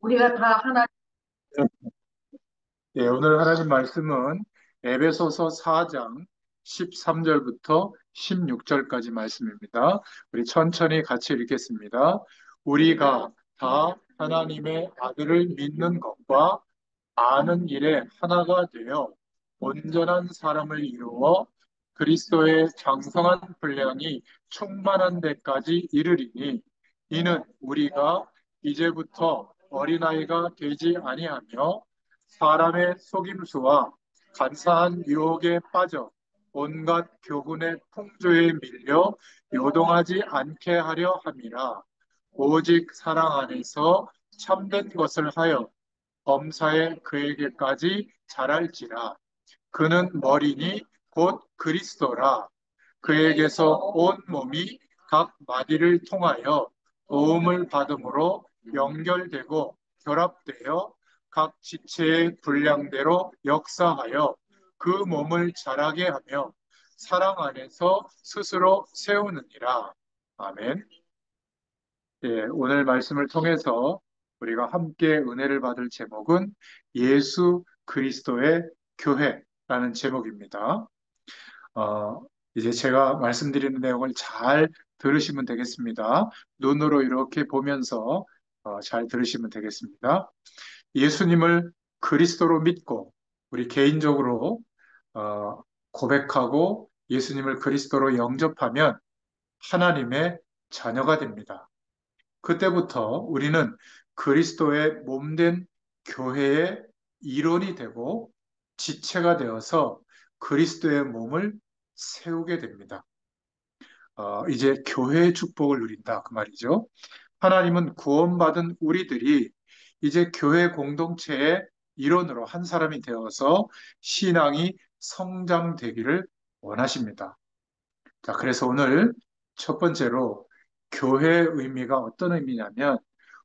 우리가 다 하나, 예, 오늘 하나님 말씀은 에베소서 4장 13절부터 16절까지 말씀입니다. 우리 천천히 같이 읽겠습니다. 우리가 다 하나님의 아들을 믿는 것과 아는 일에 하나가 되어 온전한 사람을 이루어 그리스도의 장성한 분량이 충만한 데까지 이르리니 이는 우리가 이제부터 어린아이가 되지 아니하며 사람의 속임수와 간사한 유혹에 빠져 온갖 교훈의 풍조에 밀려 요동하지 않게 하려 함이라. 오직 사랑 안에서 참된 것을 하여 범사에 그에게까지 자랄지라. 그는 머리니 곧 그리스도라. 그에게서 온 몸이 각 마디를 통하여 도움을 받음으로 연결되고 결합되어 각 지체의 분량대로 역사하여 그 몸을 자라게 하며 사랑 안에서 스스로 세우느니라. 아멘. 예, 오늘 말씀을 통해서 우리가 함께 은혜를 받을 제목은 예수 그리스도의 교회라는 제목입니다. 어, 이제 제가 말씀드리는 내용을 잘 들으시면 되겠습니다. 눈으로 이렇게 보면서 잘 들으시면 되겠습니다. 예수님을 그리스도로 믿고 우리 개인적으로 어, 고백하고 예수님을 그리스도로 영접하면 하나님의 자녀가 됩니다. 그때부터 우리는 그리스도의 몸된 교회의 일원이 되고 지체가 되어서 그리스도의 몸을 세우게 됩니다. 이제 교회의 축복을 누린다 그 말이죠. 하나님은 구원받은 우리들이 이제 교회 공동체의 일원으로 한 사람이 되어서 신앙이 성장되기를 원하십니다. 자, 그래서 오늘 첫 번째로 교회의 의미가 어떤 의미냐면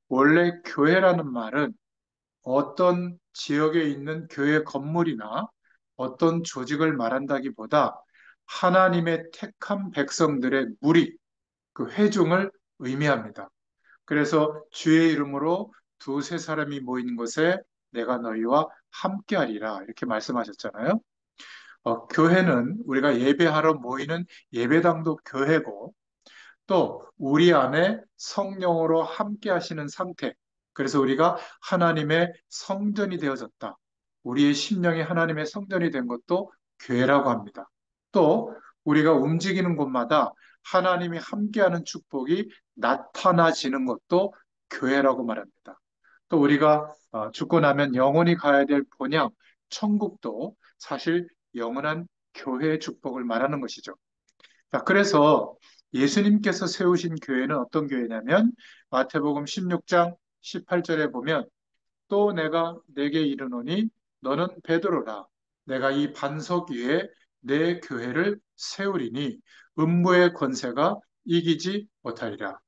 원래 교회라는 말은 어떤 지역에 있는 교회 건물이나 어떤 조직을 말한다기보다 하나님의 택한 백성들의 무리, 그 회중을 의미합니다. 그래서 주의 이름으로 두세 사람이 모인 곳에 내가 너희와 함께하리라 이렇게 말씀하셨잖아요. 교회는 우리가 예배하러 모이는 예배당도 교회고 또 우리 안에 성령으로 함께 하시는 상태. 그래서 우리가 하나님의 성전이 되어졌다. 우리의 심령이 하나님의 성전이 된 것도 교회라고 합니다. 또 우리가 움직이는 곳마다 하나님이 함께하는 축복이 나타나지는 것도 교회라고 말합니다. 또 우리가 죽고 나면 영원히 가야 될 본향, 천국도 사실 영원한 교회의 축복을 말하는 것이죠. 자, 그래서 예수님께서 세우신 교회는 어떤 교회냐면 마태복음 16장 18절에 보면 또 내가 내게 이르노니 너는 베드로라. 내가 이 반석 위에 내 교회를 세우리니 음부의 권세가 이기지 못하리라.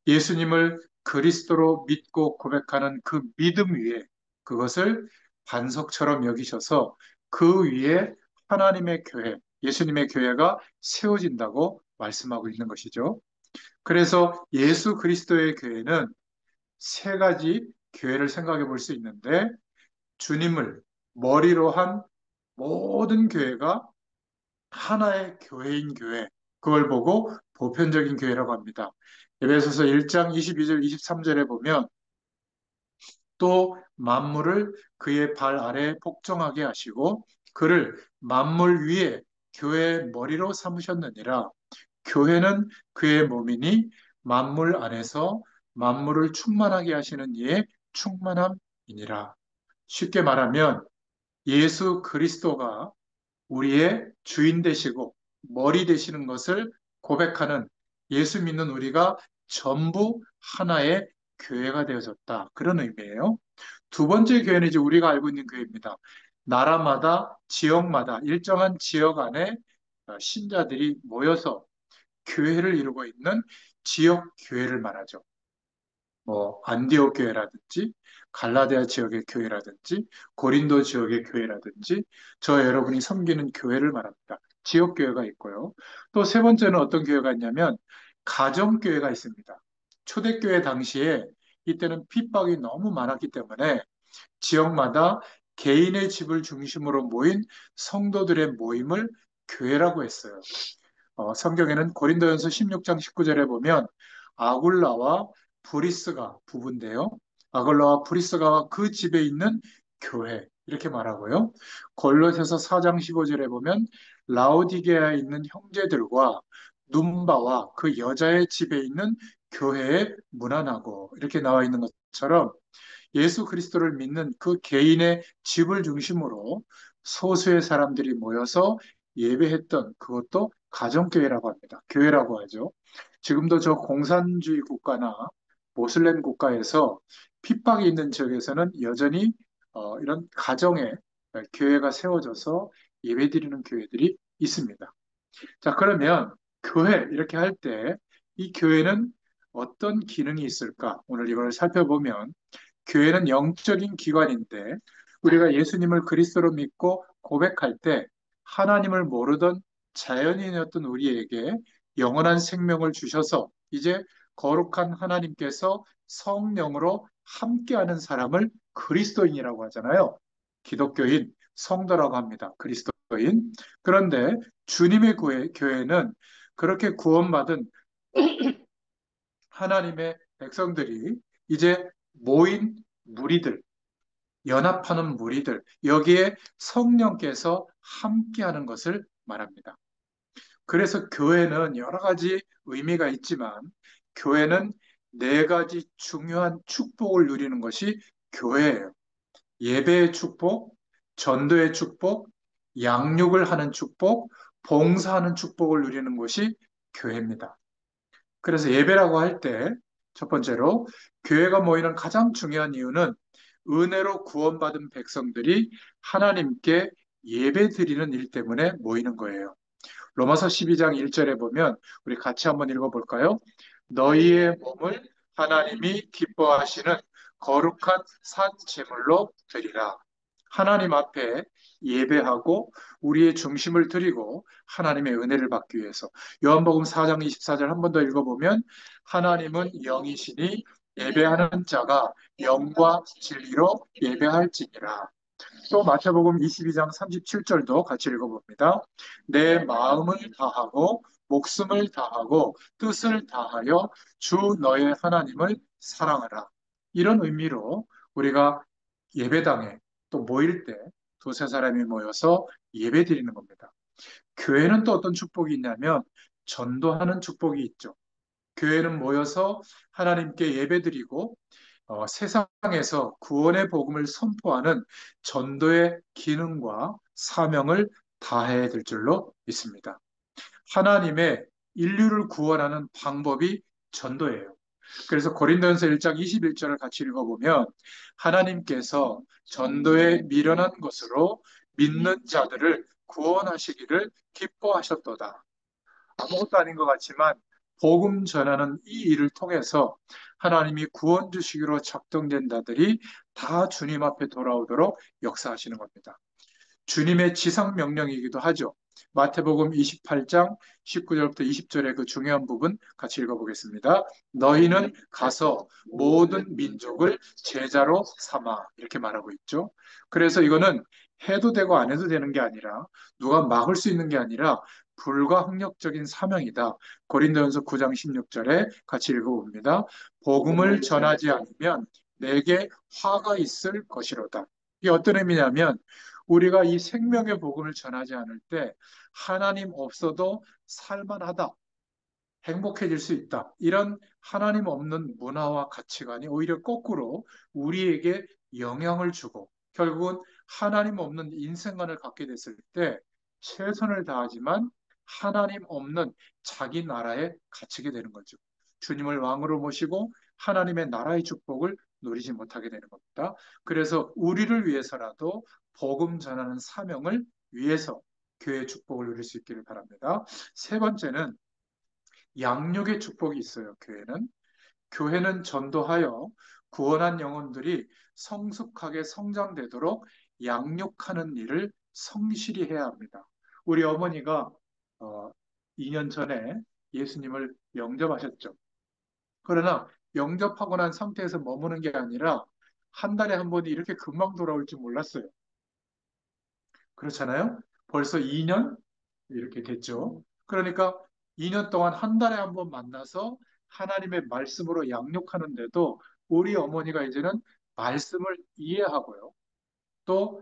예수님을 그리스도로 믿고 고백하는 그 믿음 위에 그것을 반석처럼 여기셔서 그 위에 하나님의 교회, 예수님의 교회가 세워진다고 말씀하고 있는 것이죠. 그래서 예수 그리스도의 교회는 세 가지 교회를 생각해 볼 수 있는데 주님을 머리로 한 모든 교회가 하나의 교회인 교회, 그걸 보고 보편적인 교회라고 합니다. 에베소서 1장 22절, 23절에 보면 또 만물을 그의 발 아래에 복종하게 하시고 그를 만물 위에 교회의 머리로 삼으셨느니라. 교회는 그의 몸이니 만물 안에서 만물을 충만하게 하시는 이의 충만함이니라. 쉽게 말하면 예수 그리스도가 우리의 주인 되시고 머리 되시는 것을 고백하는 예수 믿는 우리가 전부 하나의 교회가 되어졌다. 그런 의미예요. 두 번째 교회는 이제 우리가 알고 있는 교회입니다. 나라마다, 지역마다, 일정한 지역 안에 신자들이 모여서 교회를 이루고 있는 지역 교회를 말하죠. 뭐 안디옥 교회라든지 갈라디아 지역의 교회라든지 고린도 지역의 교회라든지 저 여러분이 섬기는 교회를 말합니다. 지역 교회가 있고요. 또 세 번째는 어떤 교회가 있냐면 가정 교회가 있습니다. 초대교회 당시에 이때는 핍박이 너무 많았기 때문에 지역마다 개인의 집을 중심으로 모인 성도들의 모임을 교회라고 했어요. 성경에는 고린도전서 16장 19절에 보면 아굴라와 브리스가 부부인데요. 아굴라와 브리스가와 그 집에 있는 교회 이렇게 말하고요. 골로새서 4장 15절에 보면 라오디게아에 있는 형제들과 num바와 그 여자의 집에 있는 교회에 문안하고 이렇게 나와 있는 것처럼 예수 그리스도를 믿는 그 개인의 집을 중심으로 소수의 사람들이 모여서 예배했던 그것도 가정교회라고 합니다. 교회라고 하죠. 지금도 저 공산주의 국가나 모슬렘 국가에서 핍박이 있는 지역에서는 여전히 이런 가정의 교회가 세워져서 예배드리는 교회들이 있습니다. 자, 그러면 교회 이렇게 할 때 이 교회는 어떤 기능이 있을까? 오늘 이걸 살펴보면 교회는 영적인 기관인데 우리가 예수님을 그리스도로 믿고 고백할 때 하나님을 모르던 자연인이었던 우리에게 영원한 생명을 주셔서 이제 거룩한 하나님께서 성령으로 함께하는 사람을 그리스도인이라고 하잖아요. 기독교인, 성도라고 합니다. 그리스도인. 그런데 주님의 교회는 그렇게 구원받은 하나님의 백성들이 이제 모인 무리들, 연합하는 무리들, 여기에 성령께서 함께하는 것을 말합니다. 그래서 교회는 여러 가지 의미가 있지만, 교회는 네 가지 중요한 축복을 누리는 것이 교회예요. 예배의 축복, 전도의 축복, 양육을 하는 축복, 봉사하는 축복을 누리는 것이 교회입니다. 그래서 예배라고 할 때 첫 번째로 교회가 모이는 가장 중요한 이유는 은혜로 구원받은 백성들이 하나님께 예배 드리는 일 때문에 모이는 거예요. 로마서 12장 1절에 보면 우리 같이 한번 읽어볼까요? 너희의 몸을 하나님이 기뻐하시는 거룩한 산 제물로 드리라. 하나님 앞에 예배하고 우리의 중심을 드리고 하나님의 은혜를 받기 위해서 요한복음 4장 24절 한 번 더 읽어보면 하나님은 영이시니 예배하는 자가 영과 진리로 예배할지니라. 또 마태복음 22장 37절도 같이 읽어봅니다. 내 마음을 다하고 목숨을 다하고 뜻을 다하여 주 너의 하나님을 사랑하라. 이런 의미로 우리가 예배당에 또 모일 때 두세 사람이 모여서 예배 드리는 겁니다. 교회는 또 어떤 축복이 있냐면 전도하는 축복이 있죠. 교회는 모여서 하나님께 예배드리고 세상에서 구원의 복음을 선포하는 전도의 기능과 사명을 다해야 될 줄로 믿습니다. 하나님의 인류를 구원하는 방법이 전도예요. 그래서 고린도전서 1장 21절을 같이 읽어보면 하나님께서 전도에 미련한 것으로 믿는 자들을 구원하시기를 기뻐하셨도다. 아무것도 아닌 것 같지만 복음 전하는 이 일을 통해서 하나님이 구원 주시기로 작정된 자들이 다 주님 앞에 돌아오도록 역사하시는 겁니다. 주님의 지상 명령이기도 하죠. 마태복음 28장 19절부터 20절의 그 중요한 부분 같이 읽어보겠습니다. 너희는 가서 모든 민족을 제자로 삼아 이렇게 말하고 있죠. 그래서 이거는 해도 되고 안 해도 되는 게 아니라 누가 막을 수 있는 게 아니라 불가항력적인 사명이다. 고린도전서 9장 16절에 같이 읽어봅니다. 복음을 전하지 않으면 내게 화가 있을 것이로다. 이게 어떤 의미냐면 우리가 이 생명의 복음을 전하지 않을 때 하나님 없어도 살만하다, 행복해질 수 있다. 이런 하나님 없는 문화와 가치관이 오히려 거꾸로 우리에게 영향을 주고 결국은 하나님 없는 인생관을 갖게 됐을 때 최선을 다하지만 하나님 없는 자기 나라에 갇히게 되는 거죠. 주님을 왕으로 모시고 하나님의 나라의 축복을 누리지 못하게 되는 겁니다. 그래서 우리를 위해서라도 복음 전하는 사명을 위해서 교회의 축복을 누릴 수 있기를 바랍니다. 세 번째는 양육의 축복이 있어요, 교회는. 교회는 전도하여 구원한 영혼들이 성숙하게 성장되도록 양육하는 일을 성실히 해야 합니다. 우리 어머니가 어, 2년 전에 예수님을 영접하셨죠. 그러나 영접하고 난 상태에서 머무는 게 아니라 한 달에 한 번이 이렇게 금방 돌아올 줄 몰랐어요. 그렇잖아요? 벌써 2년 이렇게 됐죠. 그러니까 2년 동안 한 달에 한 번 만나서 하나님의 말씀으로 양육하는데도 우리 어머니가 이제는 말씀을 이해하고요. 또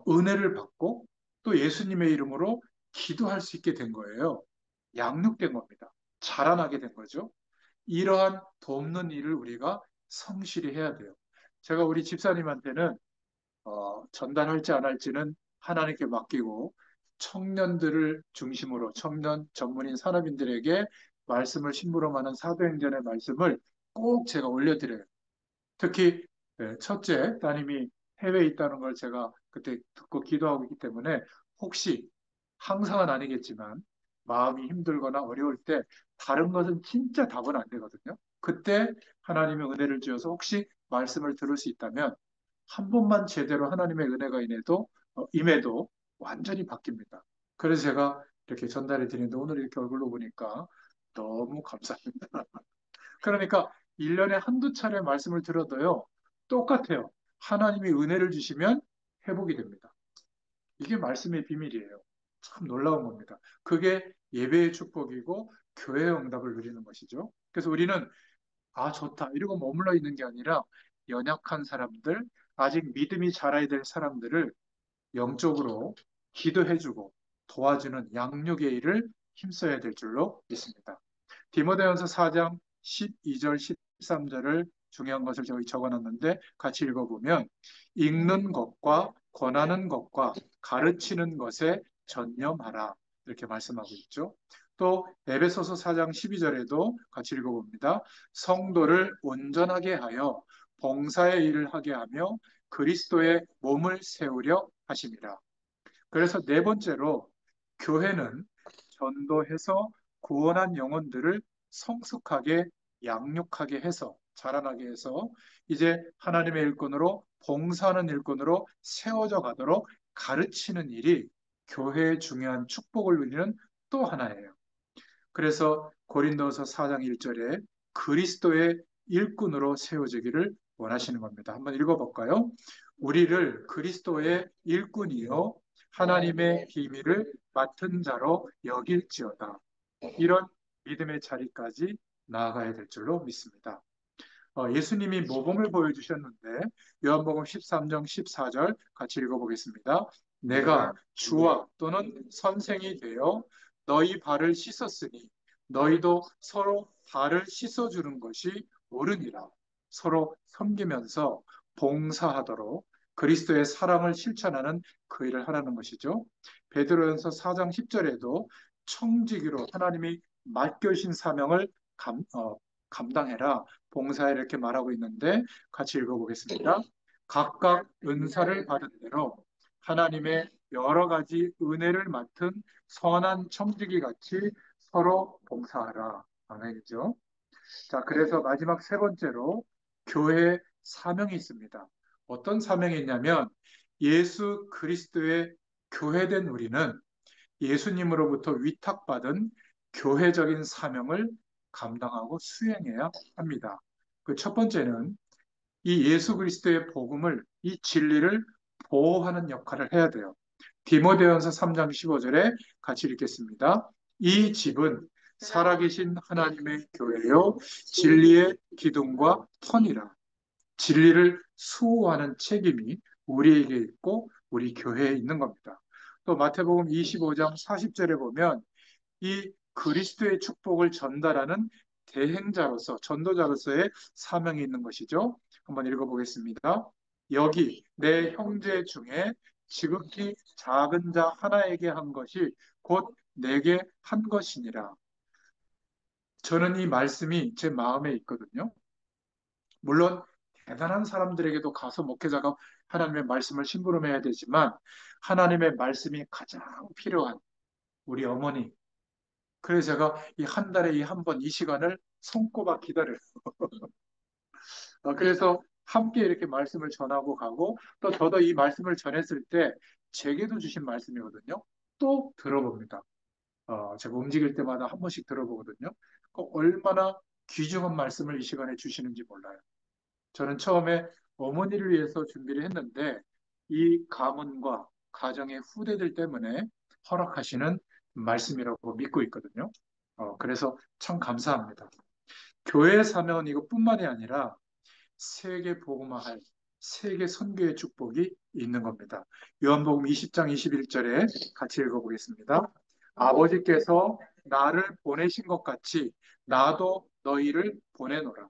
은혜를 받고 또 예수님의 이름으로 기도할 수 있게 된 거예요. 양육된 겁니다. 자라나게 된 거죠. 이러한 돕는 일을 우리가 성실히 해야 돼요. 제가 우리 집사님한테는 전달할지 안 할지는 하나님께 맡기고 청년들을 중심으로 청년 전문인 산업인들에게 말씀을 심부름하는 사도행전의 말씀을 꼭 제가 올려드려요. 특히 첫째 따님이 해외에 있다는 걸 제가 그때 듣고 기도하고 있기 때문에 혹시 항상은 아니겠지만 마음이 힘들거나 어려울 때 다른 것은 진짜 답은 안 되거든요. 그때 하나님의 은혜를 주어서 혹시 말씀을 들을 수 있다면 한 번만 제대로 하나님의 은혜가 임해도 완전히 바뀝니다. 그래서 제가 이렇게 전달해 드리는데 오늘 이렇게 얼굴로 보니까 너무 감사합니다. 그러니까 1년에 한두 차례 말씀을 들어도요, 똑같아요. 하나님이 은혜를 주시면 회복이 됩니다. 이게 말씀의 비밀이에요. 참 놀라운 겁니다. 그게 예배의 축복이고 교회의 응답을 누리는 것이죠. 그래서 우리는 아, 좋다. 이러고 머물러 있는 게 아니라 연약한 사람들, 아직 믿음이 자라야 될 사람들을 영적으로 기도해주고 도와주는 양육의 일을 힘써야 될 줄로 믿습니다. 디모데전서 4장 12절 13절을 중요한 것을 저기 적어놨는데 같이 읽어보면 읽는 것과 권하는 것과 가르치는 것에 전념하라 이렇게 말씀하고 있죠. 또 에베소서 4장 12절에도 같이 읽어봅니다. 성도를 온전하게 하여 봉사의 일을 하게 하며 그리스도의 몸을 세우려 하심이라. 그래서 네 번째로 교회는 전도해서 구원한 영혼들을 성숙하게 양육하게 해서 자라나게 해서 이제 하나님의 일꾼으로 봉사하는 일꾼으로 세워져 가도록 가르치는 일이 교회의 중요한 축복을 누리는 또 하나예요. 그래서 고린도서 4장 1절에 그리스도의 일꾼으로 세워지기를 원하시는 겁니다. 한번 읽어볼까요? 우리를 그리스도의 일꾼이요 하나님의 비밀을 맡은 자로 여길지어다. 이런 믿음의 자리까지 나아가야 될 줄로 믿습니다. 예수님이 모범을 보여주셨는데 요한복음 13장 14절 같이 읽어보겠습니다. 내가 주와 또는 선생이 되어 너희 발을 씻었으니 너희도 서로 발을 씻어주는 것이 옳으니라. 서로 섬기면서 봉사하도록 그리스도의 사랑을 실천하는 그 일을 하라는 것이죠. 베드로전서 4장 10절에도 청지기로 하나님이 맡겨신 사명을 감당해라. 봉사에 이렇게 말하고 있는데 같이 읽어보겠습니다. 각각 은사를 받은 대로 하나님의 여러 가지 은혜를 맡은 선한 청지기 같이 서로 봉사하라. 아멘이죠. 자, 그래서 마지막 세 번째로 교회의 사명이 있습니다. 어떤 사명이 있냐면 예수 그리스도의 교회된 우리는 예수님으로부터 위탁받은 교회적인 사명을 감당하고 수행해야 합니다. 그 첫 번째는 이 예수 그리스도의 복음을, 이 진리를 보호하는 역할을 해야 돼요. 디모데전서 3장 15절에 같이 읽겠습니다. 이 집은 살아계신 하나님의 교회요 진리의 기둥과 터니라. 진리를 수호하는 책임이 우리에게 있고 우리 교회에 있는 겁니다. 또 마태복음 25장 40절에 보면 이 그리스도의 축복을 전달하는 대행자로서 전도자로서의 사명이 있는 것이죠. 한번 읽어보겠습니다. 여기 내 형제 중에 지극히 작은 자 하나에게 한 것이 곧 내게 한 것이니라. 저는 이 말씀이 제 마음에 있거든요. 물론 대단한 사람들에게도 가서 목회자가 하나님의 말씀을 심부름해야 되지만 하나님의 말씀이 가장 필요한 우리 어머니, 그래서 제가 이 한 달에 이 한 번 이 시간을 손꼽아 기다려요. 그래서 함께 이렇게 말씀을 전하고 가고 또 저도 이 말씀을 전했을 때 제게도 주신 말씀이거든요. 또 들어봅니다. 제가 움직일 때마다 한 번씩 들어보거든요. 얼마나 귀중한 말씀을 이 시간에 주시는지 몰라요. 저는 처음에 어머니를 위해서 준비를 했는데 이 가문과 가정의 후대들 때문에 허락하시는 말씀이라고 믿고 있거든요. 그래서 참 감사합니다. 교회 사명은 이것뿐만이 아니라 세계 복음화할 세계 선교의 축복이 있는 겁니다. 요한복음 20장 21절에 같이 읽어보겠습니다. 아버지께서 나를 보내신 것 같이 나도 너희를 보내노라.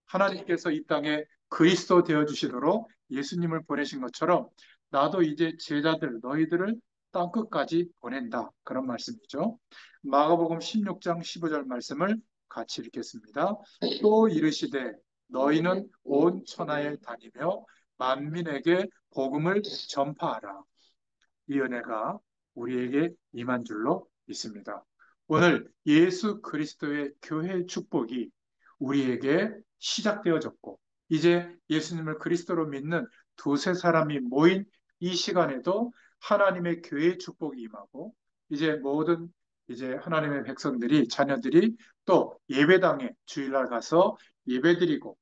하나님께서 이 땅에 그리스도 되어 주시도록 예수님을 보내신 것처럼 나도 이제 제자들 너희들을 땅 끝까지 보낸다. 그런 말씀이죠. 마가복음 16장 15절 말씀을 같이 읽겠습니다. 또 이르시되 너희는 온 천하에 다니며 만민에게 복음을 전파하라. 이 은혜가 우리에게 임한 줄로 믿습니다. 오늘 예수 그리스도의 교회의 축복이 우리에게 시작되어졌고, 이제 예수님을 그리스도로 믿는 두세 사람이 모인 이 시간에도 하나님의 교회의 축복이 임하고, 이제 모든 이제 하나님의 백성들이, 자녀들이 또 예배당에 주일날 가서 예배드리고,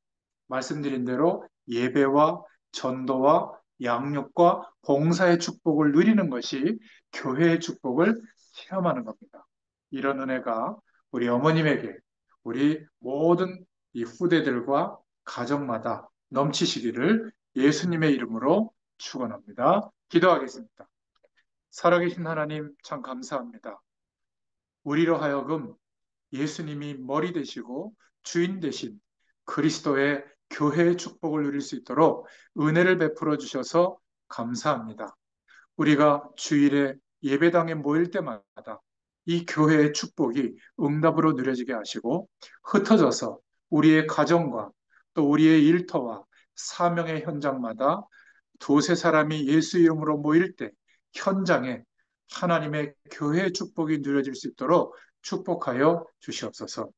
말씀드린 대로 예배와 전도와 양육과 봉사의 축복을 누리는 것이 교회의 축복을 체험하는 겁니다. 이런 은혜가 우리 어머님에게 우리 모든 이 후대들과 가정마다 넘치시기를 예수님의 이름으로 축원합니다. 기도하겠습니다. 살아계신 하나님 참 감사합니다. 우리로 하여금 예수님이 머리 되시고 주인 되신 그리스도의 교회의 축복을 누릴 수 있도록 은혜를 베풀어 주셔서 감사합니다. 우리가 주일에 예배당에 모일 때마다 이 교회의 축복이 응답으로 누려지게 하시고 흩어져서 우리의 가정과 또 우리의 일터와 사명의 현장마다 두세 사람이 예수 이름으로 모일 때 현장에 하나님의 교회의 축복이 누려질 수 있도록 축복하여 주시옵소서.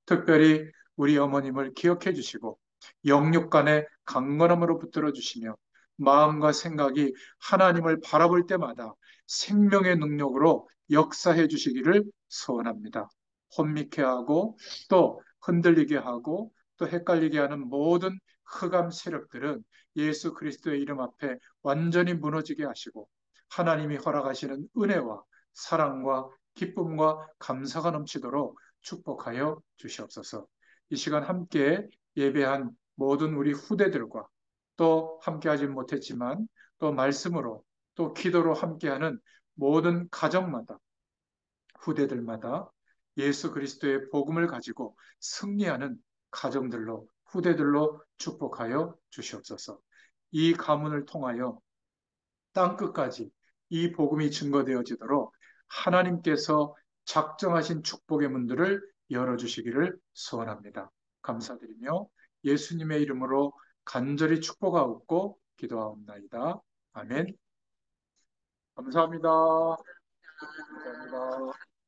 특별히 우리 어머님을 기억해 주시고 영육간의 강건함으로 붙들어 주시며 마음과 생각이 하나님을 바라볼 때마다 생명의 능력으로 역사해 주시기를 소원합니다. 혼미케 하고 또 흔들리게 하고 또 헷갈리게 하는 모든 흑암 세력들은 예수 그리스도의 이름 앞에 완전히 무너지게 하시고 하나님이 허락하시는 은혜와 사랑과 기쁨과 감사가 넘치도록 축복하여 주시옵소서. 이 시간 함께 예배한 모든 우리 후대들과 또 함께하지 못했지만 또 말씀으로 또 기도로 함께하는 모든 가정마다 후대들마다 예수 그리스도의 복음을 가지고 승리하는 가정들로 후대들로 축복하여 주시옵소서. 이 가문을 통하여 땅 끝까지 이 복음이 증거되어지도록 하나님께서 작정하신 축복의 문들을 열어주시기를 소원합니다. 감사드리며 예수님의 이름으로 간절히 축복하옵고 기도하옵나이다. 아멘. 감사합니다. 감사합니다.